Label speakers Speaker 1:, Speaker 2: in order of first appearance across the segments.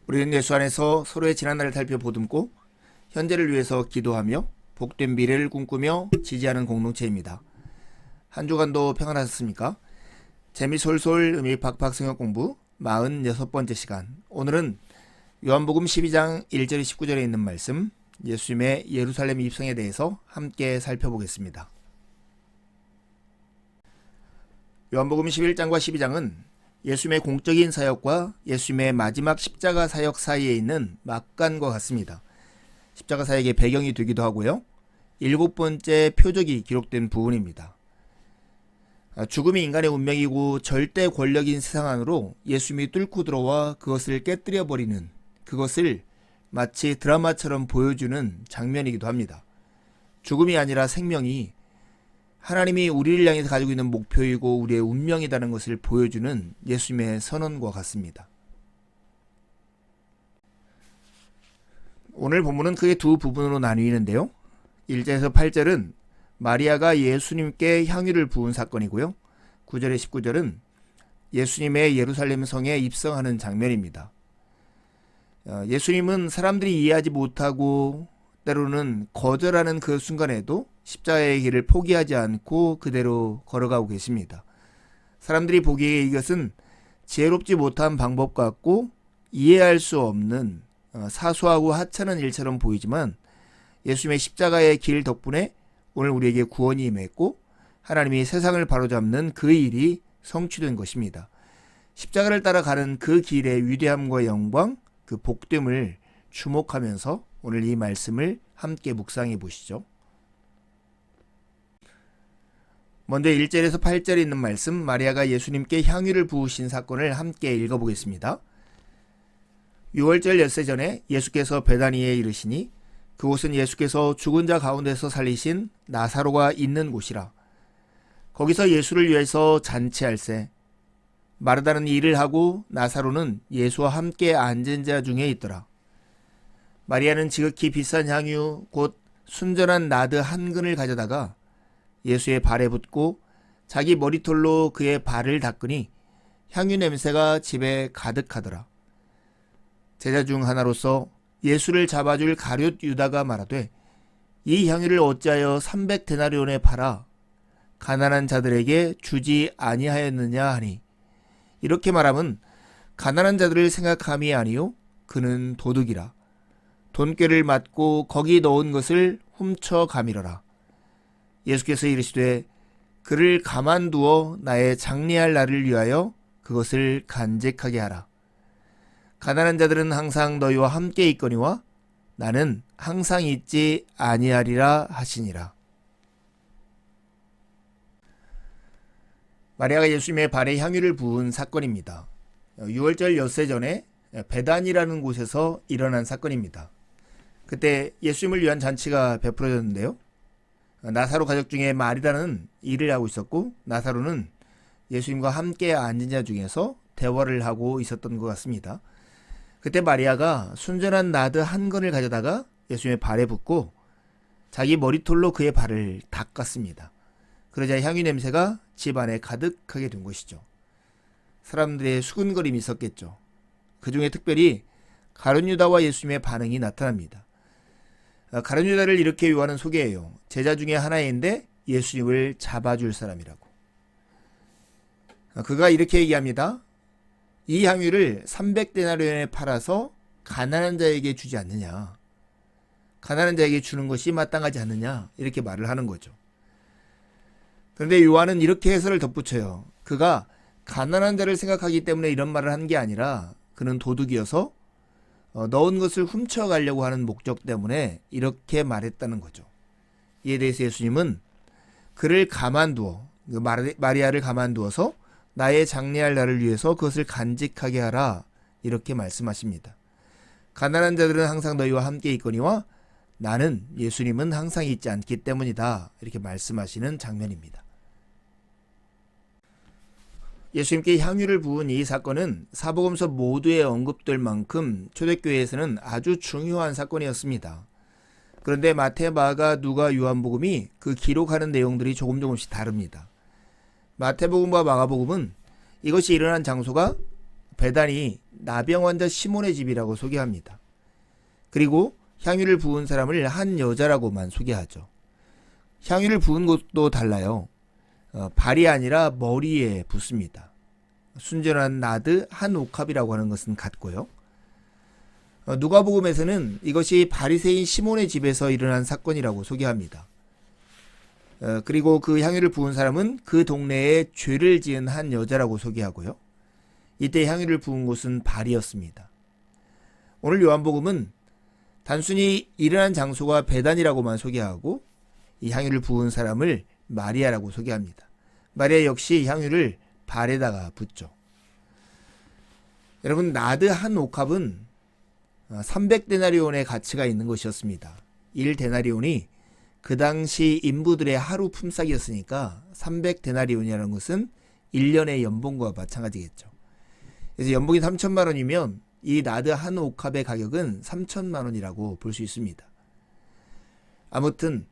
Speaker 1: 우리는 예수 안에서 서로의 지난날을 살펴보듬고 현재를 위해서 기도하며 복된 미래를 꿈꾸며 지지하는 공동체입니다. 한 주간도 평안하셨습니까? 재미솔솔 의미 팍팍 성역 공부 46번째 시간. 오늘은 요한복음 12장 1절 19절에 있는 말씀, 예수님의 예루살렘 입성에 대해서 함께 살펴보겠습니다. 요한복음 11장과 12장은 예수님의 공적인 사역과 예수님의 마지막 십자가 사역 사이에 있는 막간과 같습니다. 십자가 사역의 배경이 되기도 하고요. 7번째 표적이 기록된 부분입니다. 죽음이 인간의 운명이고 절대 권력인 세상 안으로 예수님이 뚫고 들어와 그것을 깨뜨려 버리는, 그것을 마치 드라마처럼 보여주는 장면이기도 합니다. 죽음이 아니라 생명이 하나님이 우리를 향해서 가지고 있는 목표이고 우리의 운명이라는 것을 보여주는 예수님의 선언과 같습니다. 오늘 본문은 크게 두 부분으로 나뉘는데요. 1절에서 8절은 마리아가 예수님께 향유를 부은 사건이고요. 9절에 19절은 예수님의 예루살렘 성에 입성하는 장면입니다. 예수님은 사람들이 이해하지 못하고 때로는 거절하는 그 순간에도 십자가의 길을 포기하지 않고 그대로 걸어가고 계십니다. 사람들이 보기에 이것은 지혜롭지 못한 방법 같고 이해할 수 없는 사소하고 하찮은 일처럼 보이지만 예수님의 십자가의 길 덕분에 오늘 우리에게 구원이 임했고 하나님이 세상을 바로잡는 그 일이 성취된 것입니다. 십자가를 따라가는 그 길의 위대함과 영광, 그 복됨을 주목하면서 오늘 이 말씀을 함께 묵상해 보시죠. 먼저 1절에서 8절에 있는 말씀, 마리아가 예수님께 향유를 부으신 사건을 함께 읽어보겠습니다. 6월절 엿새 전에 예수께서 베다니에 이르시니 그곳은 예수께서 죽은 자 가운데서 살리신 나사로가 있는 곳이라. 거기서 예수를 위해서 잔치할세. 마르다는 일을 하고 나사로는 예수와 함께 앉은 자 중에 있더라. 마리아는 지극히 비싼 향유 곧 순전한 나드 한 근을 가져다가 예수의 발에 붓고 자기 머리털로 그의 발을 닦으니 향유 냄새가 집에 가득하더라. 제자 중 하나로서 예수를 잡아줄 가룟 유다가 말하되 이 향유를 어찌하여 300데나리온에 팔아 가난한 자들에게 주지 아니하였느냐 하니, 이렇게 말함은 가난한 자들을 생각함이 아니요 그는 도둑이라. 돈꾀를 맞고 거기 넣은 것을 훔쳐 가밀어라. 예수께서 이르시되 그를 가만두어 나의 장례할 날을 위하여 그것을 간직하게 하라. 가난한 자들은 항상 너희와 함께 있거니와 나는 항상 있지 아니하리라 하시니라. 마리아가 예수님의 발에 향유를 부은 사건입니다. 6월절 엿새 전에 베단이라는 곳에서 일어난 사건입니다. 그때 예수님을 위한 잔치가 베풀어졌는데요. 나사로 가족 중에 마리다는 일을 하고 있었고 나사로는 예수님과 함께 앉은 자 중에서 대화를 하고 있었던 것 같습니다. 그때 마리아가 순전한 나드 한 건을 가져다가 예수님의 발에 붓고 자기 머리털로 그의 발을 닦았습니다. 그러자 향유 냄새가 집 안에 가득하게 된 것이죠. 사람들의 수군거림이 있었겠죠. 그 중에 특별히 가룟 유다와 예수님의 반응이 나타납니다. 가룟 유다를 이렇게 요한은 소개해요. 제자 중에 하나인데 예수님을 잡아줄 사람이라고. 그가 이렇게 얘기합니다. 이 향유를 300데나리온에 팔아서 가난한 자에게 주지 않느냐. 가난한 자에게 주는 것이 마땅하지 않느냐. 이렇게 말을 하는 거죠. 그런데 요한은 이렇게 해설을 덧붙여요. 그가 가난한 자를 생각하기 때문에 이런 말을 한 게 아니라 그는 도둑이어서 넣은 것을 훔쳐가려고 하는 목적 때문에 이렇게 말했다는 거죠. 이에 대해서 예수님은 그를 가만두어, 마리아를 가만두어서 나의 장례할 날을 위해서 그것을 간직하게 하라, 이렇게 말씀하십니다. 가난한 자들은 항상 너희와 함께 있거니와 나는, 예수님은 항상 있지 않기 때문이다, 이렇게 말씀하시는 장면입니다. 예수님께 향유를 부은 이 사건은 사복음서 모두에 언급될 만큼 초대교회에서는 아주 중요한 사건이었습니다. 그런데 마태, 마가, 누가, 요한복음이 그 기록하는 내용들이 조금씩 다릅니다. 마태복음과 마가복음은 이것이 일어난 장소가 베다니 나병 환자 시몬의 집이라고 소개합니다. 그리고 향유를 부은 사람을 한 여자라고만 소개하죠. 향유를 부은 곳도 달라요. 발이 아니라 머리에 붓습니다. 순전한 나드 한 옥합이라고 하는 것은 같고요. 누가복음에서는 이것이 바리새인 시몬의 집에서 일어난 사건이라고 소개합니다. 그리고 그 향유를 부은 사람은 그 동네에 죄를 지은 한 여자라고 소개하고요. 이때 향유를 부은 곳은 발이었습니다. 오늘 요한복음은 단순히 일어난 장소가 베단이라고만 소개하고 이 향유를 부은 사람을 마리아라고 소개합니다. 마리아 역시 향유를 발에다가 붓죠. 여러분, 나드 한 옥합은 300데나리온의 가치가 있는 것이었습니다. 1데나리온이 그 당시 인부들의 하루 품삯이었으니까 300데나리온이라는 것은 1년의 연봉과 마찬가지겠죠. 그래서 연봉이 3천만 원이면 이 나드 한 옥합의 가격은 3천만 원이라고 볼 수 있습니다. 아무튼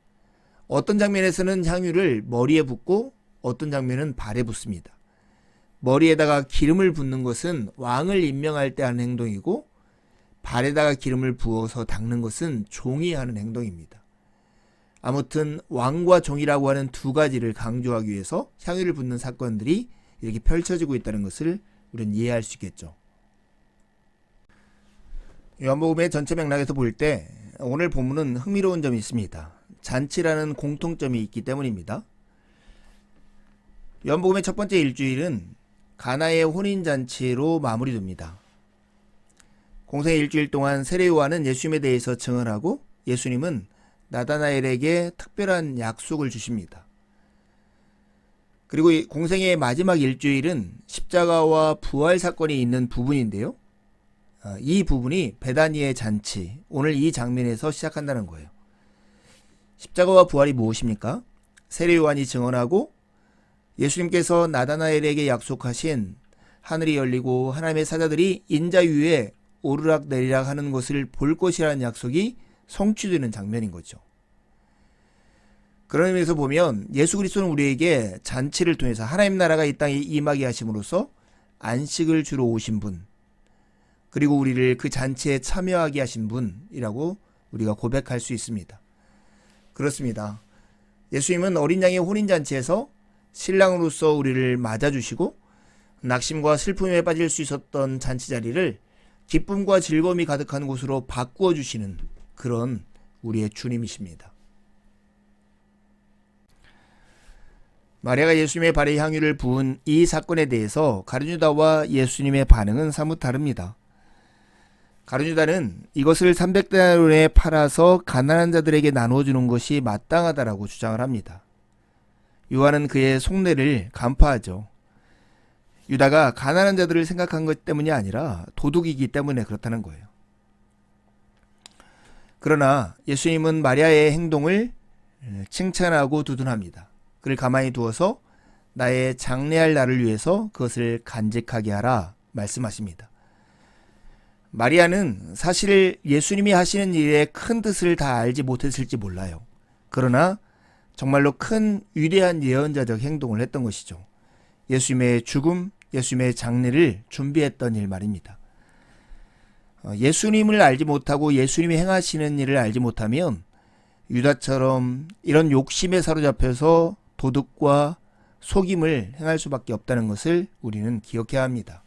Speaker 1: 어떤 장면에서는 향유를 머리에 붓고 어떤 장면은 발에 붓습니다. 머리에다가 기름을 붓는 것은 왕을 임명할 때 하는 행동이고 발에다가 기름을 부어서 닦는 것은 종이 하는 행동입니다. 아무튼 왕과 종이라고 하는 두 가지를 강조하기 위해서 향유를 붓는 사건들이 이렇게 펼쳐지고 있다는 것을 우리는 이해할 수 있겠죠. 요한복음의 전체 맥락에서 볼 때 오늘 본문은 흥미로운 점이 있습니다. 잔치라는 공통점이 있기 때문입니다. 요한복음의 첫 번째 일주일은 가나의 혼인잔치로 마무리됩니다. 공생의 일주일 동안 세례 요한은 예수님에 대해서 증언하고 예수님은 나다나엘에게 특별한 약속을 주십니다. 그리고 공생의 마지막 일주일은 십자가와 부활 사건이 있는 부분인데요. 이 부분이 베다니의 잔치, 오늘 이 장면에서 시작한다는 거예요. 십자가와 부활이 무엇입니까? 세례 요한이 증언하고 예수님께서 나다나엘에게 약속하신 하늘이 열리고 하나님의 사자들이 인자 위에 오르락 내리락 하는 것을 볼 것이라는 약속이 성취되는 장면인 거죠. 그런 의미에서 보면 예수 그리스도는 우리에게 잔치를 통해서 하나님 나라가 이 땅에 임하게 하심으로써 안식을 주러 오신 분, 그리고 우리를 그 잔치에 참여하게 하신 분이라고 우리가 고백할 수 있습니다. 그렇습니다. 예수님은 어린 양의 혼인잔치에서 신랑으로서 우리를 맞아주시고 낙심과 슬픔에 빠질 수 있었던 잔치 자리를 기쁨과 즐거움이 가득한 곳으로 바꾸어 주시는 그런 우리의 주님이십니다. 마리아가 예수님의 발에 향유를 부은 이 사건에 대해서 가룟유다와 예수님의 반응은 사뭇 다릅니다. 가룟유다는 이것을 300데나리온에 팔아서 가난한 자들에게 나눠주는 것이 마땅하다라고 주장을 합니다. 요한은 그의 속내를 간파하죠. 유다가 가난한 자들을 생각한 것 때문이 아니라 도둑이기 때문에 그렇다는 거예요. 그러나 예수님은 마리아의 행동을 칭찬하고 두둔합니다. 그를 가만히 두어서 나의 장례할 날을 위해서 그것을 간직하게 하라 말씀하십니다. 마리아는 사실 예수님이 하시는 일의 큰 뜻을 다 알지 못했을지 몰라요. 그러나 정말로 큰 위대한 예언자적 행동을 했던 것이죠. 예수님의 죽음, 예수님의 장례를 준비했던 일 말입니다. 예수님을 알지 못하고 예수님이 행하시는 일을 알지 못하면 유다처럼 이런 욕심에 사로잡혀서 도둑과 속임을 행할 수밖에 없다는 것을 우리는 기억해야 합니다.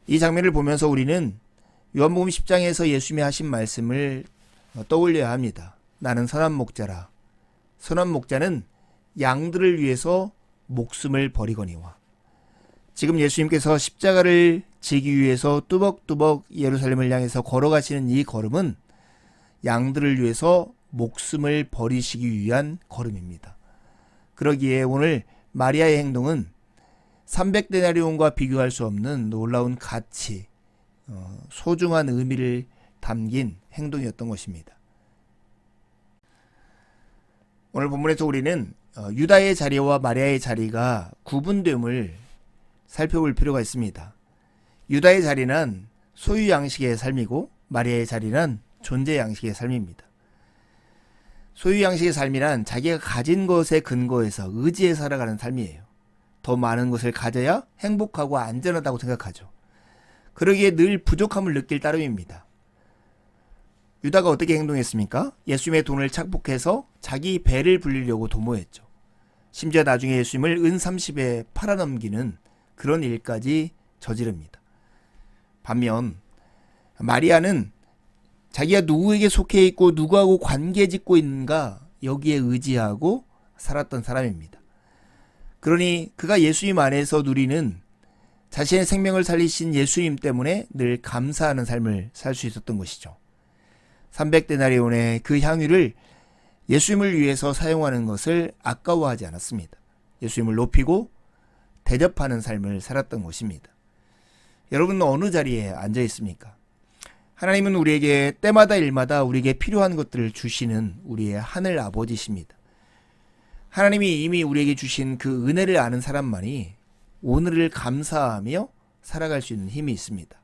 Speaker 1: 이 장면을 보면서 우리는 요한복음 10장에서 예수님이 하신 말씀을 떠올려야 합니다. 나는 선한 목자라. 선한 목자는 양들을 위해서 목숨을 버리거니와. 지금 예수님께서 십자가를 지기 위해서 뚜벅뚜벅 예루살렘을 향해서 걸어가시는 이 걸음은 양들을 위해서 목숨을 버리시기 위한 걸음입니다. 그러기에 오늘 마리아의 행동은 300데나리온과 비교할 수 없는 놀라운 가치, 소중한 의미를 담긴 행동이었던 것입니다. 오늘 본문에서 우리는 유다의 자리와 마리아의 자리가 구분됨을 살펴볼 필요가 있습니다. 유다의 자리는 소유 양식의 삶이고 마리아의 자리는 존재 양식의 삶입니다. 소유 양식의 삶이란 자기가 가진 것에 근거해서 의지해 살아가는 삶이에요. 더 많은 것을 가져야 행복하고 안전하다고 생각하죠. 그러기에 늘 부족함을 느낄 따름입니다. 유다가 어떻게 행동했습니까? 예수님의 돈을 착복해서 자기 배를 불리려고 도모했죠. 심지어 나중에 예수님을 은 30에 팔아넘기는 그런 일까지 저지릅니다. 반면 마리아는 자기가 누구에게 속해 있고 누구하고 관계 짓고 있는가 여기에 의지하고 살았던 사람입니다. 그러니 그가 예수님 안에서 누리는 자신의 생명을 살리신 예수님 때문에 늘 감사하는 삶을 살 수 있었던 것이죠. 300데나리온의 그 향유를 예수님을 위해서 사용하는 것을 아까워하지 않았습니다. 예수님을 높이고 대접하는 삶을 살았던 것입니다. 여러분은 어느 자리에 앉아 있습니까? 하나님은 우리에게 때마다 일마다 우리에게 필요한 것들을 주시는 우리의 하늘 아버지십니다. 하나님이 이미 우리에게 주신 그 은혜를 아는 사람만이 오늘을 감사하며 살아갈 수 있는 힘이 있습니다.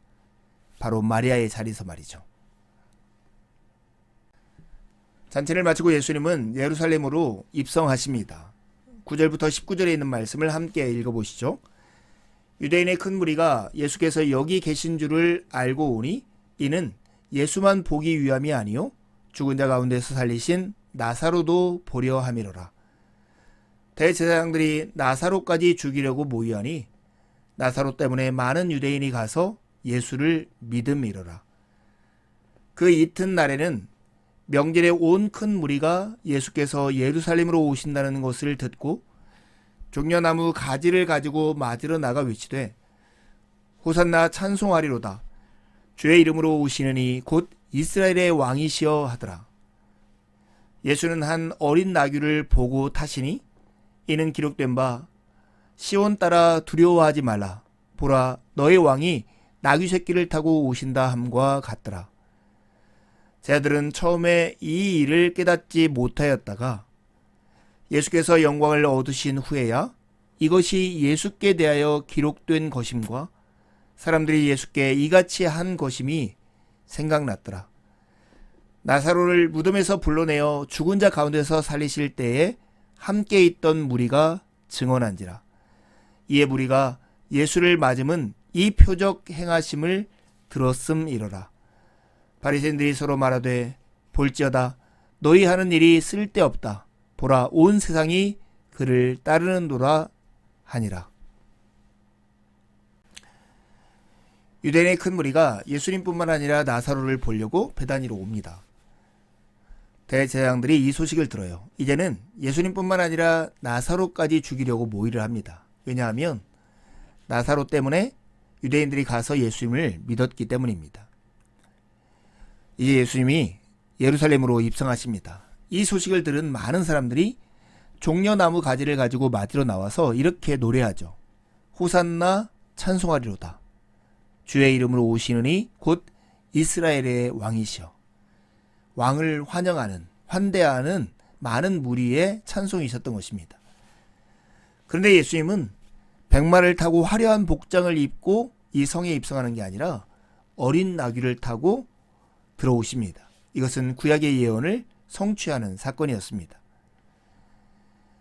Speaker 1: 바로 마리아의 자리에서 말이죠. 잔치를 마치고 예수님은 예루살렘으로 입성하십니다. 9절부터 19절에 있는 말씀을 함께 읽어보시죠. 유대인의 큰 무리가 예수께서 여기 계신 줄을 알고 오니 이는 예수만 보기 위함이 아니요 죽은 자 가운데서 살리신 나사로도 보려 함이로라. 대제사장들이 나사로까지 죽이려고 모이하니 나사로 때문에 많은 유대인이 가서 예수를 믿음이로라. 그 이튿날에는 명절에 온 큰 무리가 예수께서 예루살렘으로 오신다는 것을 듣고 종려나무 가지를 가지고 맞으러 나가 외치되 호산나 찬송하리로다. 주의 이름으로 오시느니 곧 이스라엘의 왕이시여 하더라. 예수는 한 어린 나귀를 보고 타시니 이는 기록된 바 시온 따라 두려워하지 말라. 보라 너의 왕이 나귀 새끼를 타고 오신다 함과 같더라. 제자들은 처음에 이 일을 깨닫지 못하였다가 예수께서 영광을 얻으신 후에야 이것이 예수께 대하여 기록된 것임과 사람들이 예수께 이같이 한 것임이 생각났더라. 나사로를 무덤에서 불러내어 죽은 자 가운데서 살리실 때에 함께 있던 무리가 증언한지라. 이에 무리가 예수를 맞음은 이 표적 행하심을 들었음이로라. 바리새인들이 서로 말하되 볼지어다 너희 하는 일이 쓸데없다. 보라 온 세상이 그를 따르는도라 하니라. 유대인의 큰 무리가 예수님뿐만 아니라 나사로를 보려고 베다니로 옵니다. 대제사장들이 이 소식을 들어요. 이제는 예수님뿐만 아니라 나사로까지 죽이려고 모의를 합니다. 왜냐하면 나사로 때문에 유대인들이 가서 예수님을 믿었기 때문입니다. 이제 예수님이 예루살렘으로 입성하십니다. 이 소식을 들은 많은 사람들이 종려나무 가지를 가지고 맞으러 나와서 이렇게 노래하죠. 호산나 찬송하리로다. 주의 이름으로 오시느니 곧 이스라엘의 왕이시여. 왕을 환영하는 환대하는 많은 무리의 찬송이 있었던 것입니다. 그런데 예수님은 백마를 타고 화려한 복장을 입고 이 성에 입성하는 게 아니라 어린 나귀를 타고 들어오십니다. 이것은 구약의 예언을 성취하는 사건이었습니다.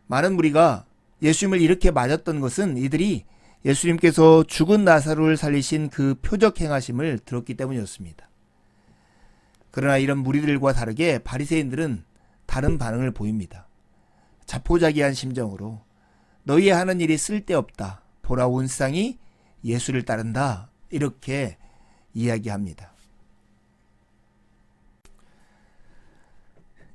Speaker 1: 많은 무리가 예수님을 이렇게 맞았던 것은 이들이 예수님께서 죽은 나사로를 살리신 그 표적 행하심을 들었기 때문이었습니다. 그러나 이런 무리들과 다르게 바리새인들은 다른 반응을 보입니다. 자포자기한 심정으로 너희의 하는 일이 쓸데없다. 보라 온 세상이 예수를 따른다. 이렇게 이야기합니다.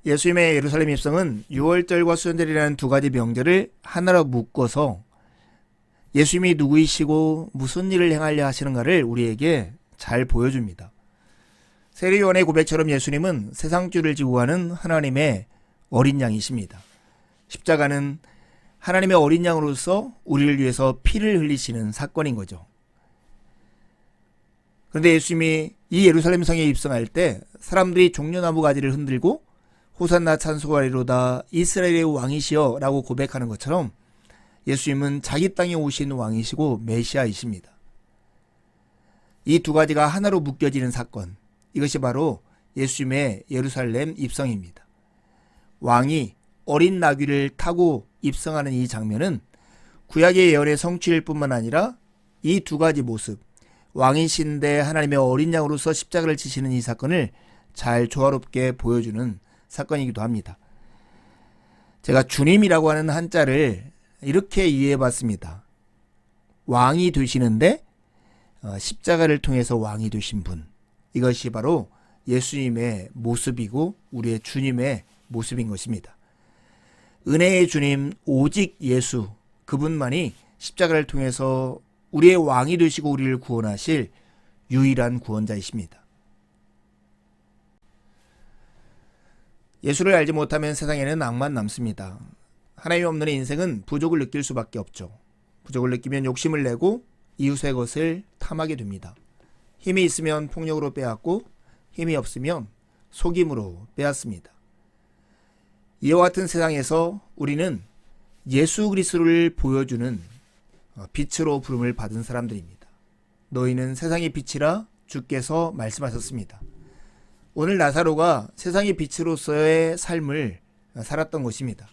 Speaker 1: 예수님의 예루살렘 입성은 유월절과 수련절이라는 두 가지 명절을 하나로 묶어서 예수님이 누구이시고 무슨 일을 행하려 하시는가를 우리에게 잘 보여줍니다. 세례요한의 고백처럼 예수님은 세상죄를 지고 가는 하나님의 어린 양이십니다. 십자가는 하나님의 어린 양으로서 우리를 위해서 피를 흘리시는 사건인 거죠. 그런데 예수님이 이 예루살렘 성에 입성할 때 사람들이 종려나무 가지를 흔들고 호산나 찬송하리로다 이스라엘의 왕이시여 라고 고백하는 것처럼 예수님은 자기 땅에 오신 왕이시고 메시아이십니다. 이 두 가지가 하나로 묶여지는 사건, 이것이 바로 예수님의 예루살렘 입성입니다. 왕이 어린 나귀를 타고 입성하는 이 장면은 구약의 예언의 성취일 뿐만 아니라 이 두 가지 모습, 왕이신데 하나님의 어린 양으로서 십자가를 지시는 이 사건을 잘 조화롭게 보여주는 사건이기도 합니다. 제가 주님이라고 하는 한자를 이렇게 이해해 봤습니다. 왕이 되시는데 십자가를 통해서 왕이 되신 분, 이것이 바로 예수님의 모습이고 우리의 주님의 모습인 것입니다. 은혜의 주님 오직 예수, 그분만이 십자가를 통해서 우리의 왕이 되시고 우리를 구원하실 유일한 구원자이십니다. 예수를 알지 못하면 세상에는 악만 남습니다. 하나님 없는 인생은 부족을 느낄 수밖에 없죠. 부족을 느끼면 욕심을 내고 이웃의 것을 탐하게 됩니다. 힘이 있으면 폭력으로 빼앗고 힘이 없으면 속임으로 빼앗습니다. 이와 같은 세상에서 우리는 예수 그리스도를 보여주는 빛으로 부름을 받은 사람들입니다. 너희는 세상의 빛이라 주께서 말씀하셨습니다. 오늘 나사로가 세상의 빛으로서의 삶을 살았던 것입니다.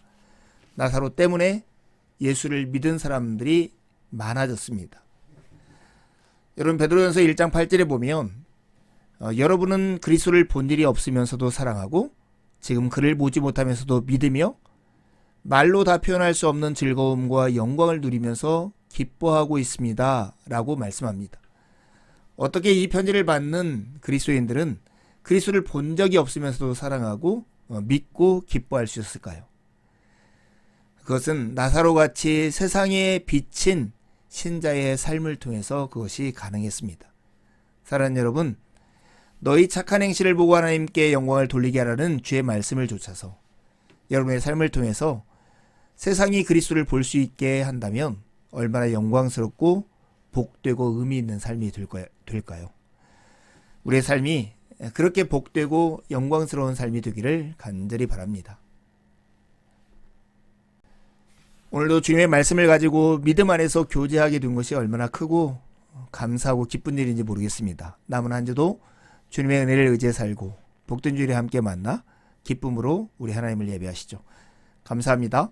Speaker 1: 나사로 때문에 예수를 믿은 사람들이 많아졌습니다. 여러분, 베드로전서 1장 8절에 보면 여러분은 그리스도를 본 일이 없으면서도 사랑하고 지금 그를 보지 못하면서도 믿으며 말로 다 표현할 수 없는 즐거움과 영광을 누리면서 기뻐하고 있습니다 라고 말씀합니다. 어떻게 이 편지를 받는 그리스도인들은 그리스도를 본 적이 없으면서도 사랑하고 믿고 기뻐할 수 있었을까요? 그것은 나사로같이 세상에 비친 신자의 삶을 통해서 그것이 가능했습니다. 사랑하는 여러분, 너희 착한 행실을 보고 하나님께 영광을 돌리게 하라는 주의 말씀을 좇아서 여러분의 삶을 통해서 세상이 그리스도를 볼 수 있게 한다면 얼마나 영광스럽고 복되고 의미 있는 삶이 될까요? 우리의 삶이 그렇게 복되고 영광스러운 삶이 되기를 간절히 바랍니다. 오늘도 주님의 말씀을 가지고 믿음 안에서 교제하게 된 것이 얼마나 크고 감사하고 기쁜 일인지 모르겠습니다. 남은 한 주도 주님의 은혜를 의지해 살고 복된 주일에 함께 만나 기쁨으로 우리 하나님을 예배하시죠. 감사합니다.